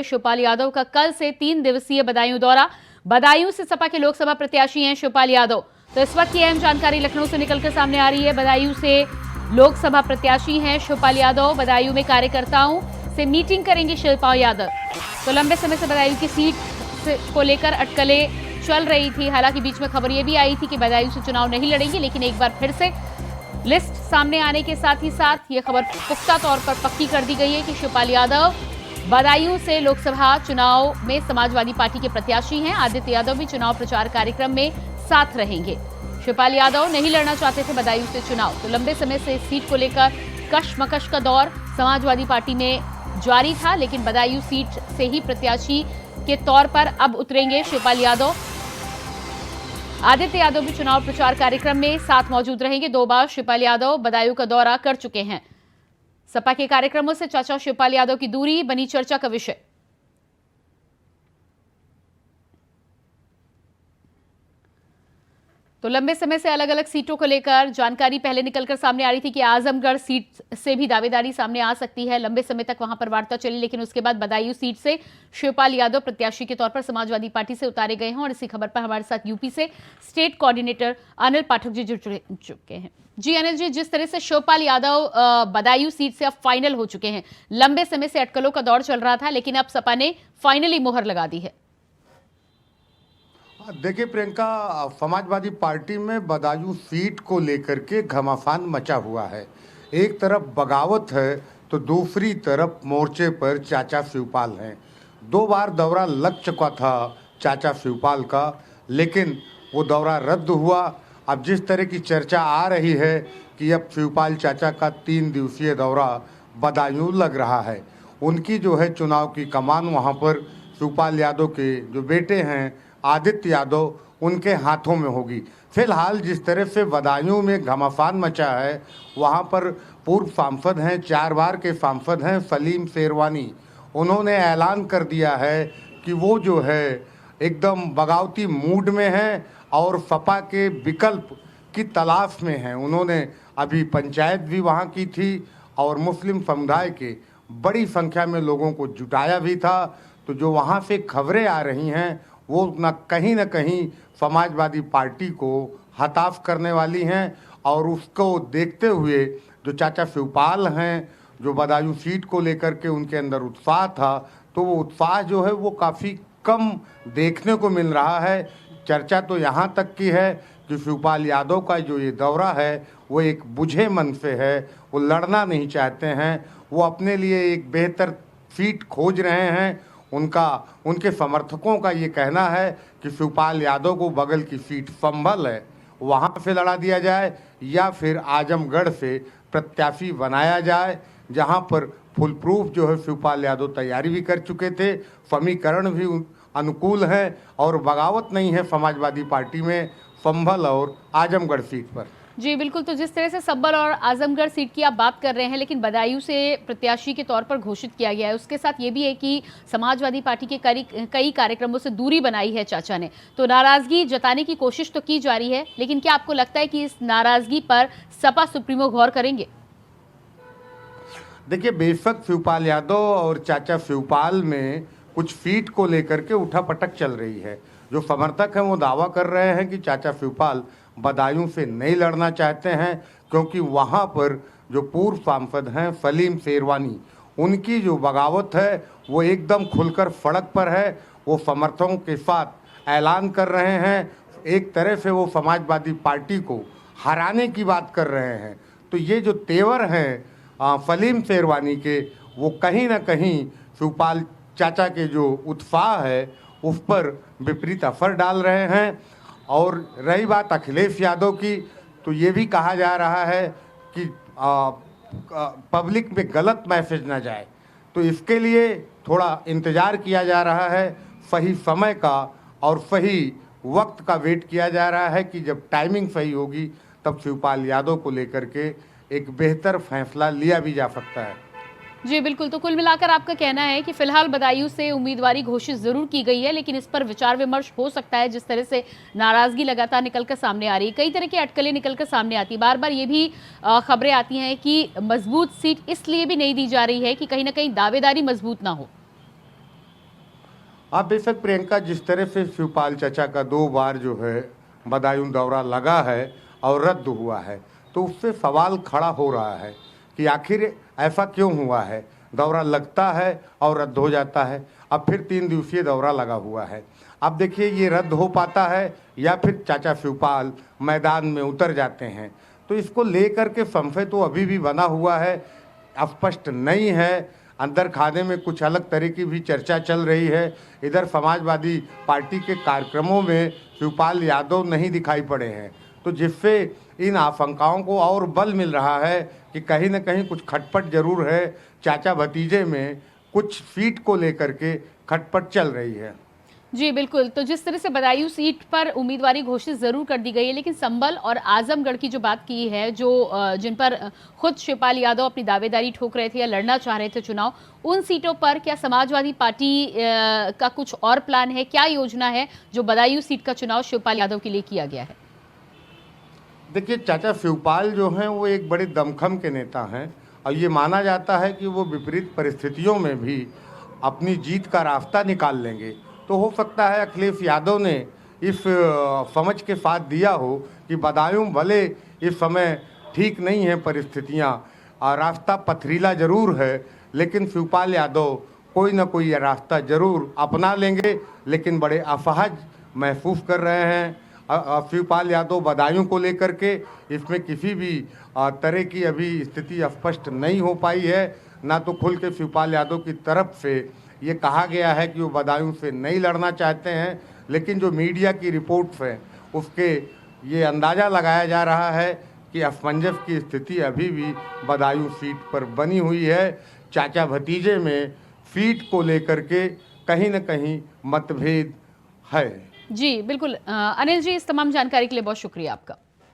शिवपाल यादव का कल से 3 दिवसीय बदायूं दौरा। बदायूं से सपा के लोकसभा प्रत्याशी हैं शिवपाल यादव। तो इस वक्त की अहम जानकारी लखनऊ से निकलकर सामने आ रही है। बदायूं से लोकसभा प्रत्याशी हैं शिवपाल यादव। बदायूं में कार्यकर्ताओं से मीटिंग करेंगे शिवपाल यादव। तो लंबे समय से बदायूं की सीट को लेकर अटकलें चल रही थी। हालांकि बीच में खबर यह भी आई थी कि बदायूं से चुनाव नहीं लड़ेंगे, लेकिन एक बार फिर से लिस्ट सामने आने के साथ ही साथ ये खबर पुख्ता तौर पर पक्की कर दी गई है कि शिवपाल यादव बदायूं से लोकसभा चुनाव में समाजवादी पार्टी के प्रत्याशी हैं। आदित्य यादव भी चुनाव प्रचार कार्यक्रम में साथ रहेंगे। शिवपाल यादव नहीं लड़ना चाहते थे बदायूं से चुनाव। तो लंबे समय से इस सीट को लेकर कशमकश का दौर समाजवादी पार्टी में जारी था, लेकिन बदायूं सीट से ही प्रत्याशी के तौर पर अब उतरेंगे शिवपाल यादव। आदित्य यादव भी चुनाव प्रचार कार्यक्रम में साथ मौजूद रहेंगे। 2 बार शिवपाल यादव बदायूं का दौरा कर चुके हैं। सपा के कार्यक्रमों से चाचा शिवपाल यादव की दूरी बनी चर्चा का विषय। तो लंबे समय से अलग अलग सीटों को लेकर जानकारी पहले निकलकर सामने आ रही थी कि आजमगढ़ सीट से भी दावेदारी सामने आ सकती है। लंबे समय तक वहां पर वार्ता चली, लेकिन उसके बाद बदायूं सीट से शिवपाल यादव प्रत्याशी के तौर पर समाजवादी पार्टी से उतारे गए हैं। और इसी खबर पर हमारे साथ यूपी से स्टेट कोऑर्डिनेटर अनिल पाठक जी जुड़ चुके हैं। जी अनिल जी, जिस तरह से शिवपाल यादव बदायूं सीट से अब फाइनल हो चुके हैं, लंबे समय से अटकलों का दौर चल रहा था, लेकिन अब सपा ने फाइनली मुहर लगा दी है। देखिए प्रियंका, समाजवादी पार्टी में बदायूं सीट को लेकर के घमासान मचा हुआ है। एक तरफ बगावत है तो दूसरी तरफ मोर्चे पर चाचा शिवपाल हैं। 2 बार दौरा लग चुका था चाचा शिवपाल का, लेकिन वो दौरा रद्द हुआ। अब जिस तरह की चर्चा आ रही है कि अब शिवपाल चाचा का 3 दिवसीय दौरा बदायूं लग रहा है। उनकी जो है चुनाव की कमान वहाँ पर शिवपाल यादव के जो बेटे हैं आदित्य यादव, उनके हाथों में होगी। फिलहाल जिस तरह से बदायूं में घमासान मचा है, वहां पर पूर्व सांसद हैं, 4 बार के सांसद हैं सलीम शेरवानी। उन्होंने ऐलान कर दिया है कि वो जो है एकदम बगावती मूड में हैं और सपा के विकल्प की तलाश में हैं। उन्होंने अभी पंचायत भी वहाँ की थी और मुस्लिम समुदाय के बड़ी संख्या में लोगों को जुटाया भी था। तो जो वहाँ से खबरें आ रही हैं वो न कहीं समाजवादी पार्टी को हताश करने वाली हैं। और उसको देखते हुए जो चाचा शिवपाल हैं, जो बदायूं सीट को लेकर के उनके अंदर उत्साह था, तो वो उत्साह जो है वो काफ़ी कम देखने को मिल रहा है। चर्चा तो यहाँ तक की है कि शिवपाल यादव का जो ये दौरा है वो एक बुझे मन से है। वो लड़ना नहीं चाहते हैं, वो अपने लिए एक बेहतर सीट खोज रहे हैं। उनके समर्थकों का ये कहना है कि शिवपाल यादव को बगल की सीट संभल है, वहाँ से लड़ा दिया जाए या फिर आजमगढ़ से प्रत्याशी बनाया जाए, जहाँ पर फुल प्रूफ जो है शिवपाल यादव तैयारी भी कर चुके थे, समीकरण भी अनुकूल है और बगावत नहीं है समाजवादी पार्टी में संभल और आजमगढ़ सीट पर। जी बिल्कुल। तो जिस तरह से संभल और आजमगढ़ सीट की आप बात कर रहे हैं, लेकिन बदायूं से प्रत्याशी के तौर पर घोषित किया गया है, उसके साथ ये भी है कि समाजवादी पार्टी के कई कार्यक्रमों से दूरी बनाई है चाचा ने। तो नाराजगी जताने की कोशिश तो की जा रही है, लेकिन क्या आपको लगता है कि इस नाराजगी पर सपा सुप्रीमो गौर करेंगे? देखिए, बेशक शिवपाल यादव और चाचा शिवपाल में कुछ सीट को लेकर के उठापटक चल रही है। जो समर्थक हैं वो दावा कर रहे हैं कि चाचा शिवपाल बदायूं से नहीं लड़ना चाहते हैं, क्योंकि वहाँ पर जो पूर्व सांसद हैं सलीम शेरवानी, उनकी जो बगावत है वो एकदम खुलकर सड़क पर है। वो समर्थकों के साथ ऐलान कर रहे हैं, एक तरह से वो समाजवादी पार्टी को हराने की बात कर रहे हैं। तो ये जो तेवर हैं सलीम शेरवानी के, वो कहीं ना कहीं शिवपाल चाचा के जो उत्साह है उस पर विपरीत असर डाल रहे हैं। और रही बात अखिलेश यादव की, तो ये भी कहा जा रहा है कि पब्लिक में गलत मैसेज ना जाए, तो इसके लिए थोड़ा इंतज़ार किया जा रहा है। सही समय का और सही वक्त का वेट किया जा रहा है कि जब टाइमिंग सही होगी तब शिवपाल यादव को लेकर के एक बेहतर फैसला लिया भी जा सकता है। जी बिल्कुल। तो कुल मिलाकर आपका कहना है कि फिलहाल बदायूं से उम्मीदवारी घोषित जरूर की गई है, लेकिन इस पर विचार विमर्श हो सकता है। जिस तरह से नाराजगी लगातार निकलकर सामने आ रही है, कई तरह की अटकलें निकलकर सामने आती, बार बार ये भी खबरें आती हैं कि मजबूत सीट इसलिए भी नहीं दी जा रही है कि कहीं ना कहीं दावेदारी मजबूत ना हो। आप बेशक प्रियंका, जिस तरह से शिवपाल चाचा का 2 बार जो है बदायूं दौरा लगा है और रद्द हुआ है, तो उससे सवाल खड़ा हो रहा है कि आखिर ऐसा क्यों हुआ है। दौरा लगता है और रद्द हो जाता है। अब फिर 3 दिवसीय दौरा लगा हुआ है। अब देखिए ये रद्द हो पाता है या फिर चाचा शिवपाल मैदान में उतर जाते हैं। तो इसको लेकर के संशय तो अभी भी बना हुआ है, स्पष्ट नहीं है। अंदर खाने में कुछ अलग तरह की भी चर्चा चल रही है। इधर समाजवादी पार्टी के कार्यक्रमों में शिवपाल यादव नहीं दिखाई पड़े हैं, तो जिससे इन आशंकाओं को और बल मिल रहा है कि कहीं न कहीं कुछ खटपट जरूर है। चाचा भतीजे में कुछ सीट को लेकर के खटपट चल रही है। जी बिल्कुल। तो जिस तरह से बदायूं सीट पर उम्मीदवारी घोषित जरूर कर दी गई है, लेकिन संभल और आजमगढ़ की जो बात की है, जो जिन पर खुद शिवपाल यादव अपनी दावेदारी ठोक रहे थे या लड़ना चाह रहे थे चुनाव, उन सीटों पर क्या समाजवादी पार्टी का कुछ और प्लान है? क्या योजना है जो बदायूं सीट का चुनाव शिवपाल यादव के लिए किया गया है? देखिए, चाचा शिवपाल जो हैं वो एक बड़े दमखम के नेता हैं और ये माना जाता है कि वो विपरीत परिस्थितियों में भी अपनी जीत का रास्ता निकाल लेंगे। तो हो सकता है अखिलेश यादव ने इस समझ के साथ दिया हो कि बदायूं भले इस समय ठीक नहीं है परिस्थितियां, रास्ता पथरीला जरूर है, लेकिन शिवपाल यादव कोई ना कोई रास्ता जरूर अपना लेंगे, लेकिन बड़े असहज महसूस कर रहे हैं। शिवपाल यादव बदायूं को लेकर के इसमें किसी भी तरह की अभी स्थिति स्पष्ट नहीं हो पाई है। ना तो खुल के शिवपाल यादव की तरफ से ये कहा गया है कि वो बदायूं से नहीं लड़ना चाहते हैं, लेकिन जो मीडिया की रिपोर्ट्स हैं उसके ये अंदाज़ा लगाया जा रहा है कि असमंजस की स्थिति अभी भी बदायूं सीट पर बनी हुई है। चाचा भतीजे में सीट को लेकर के कहीं न कहीं मतभेद है। जी बिल्कुल। अनिल जी, इस तमाम जानकारी के लिए बहुत शुक्रिया आपका।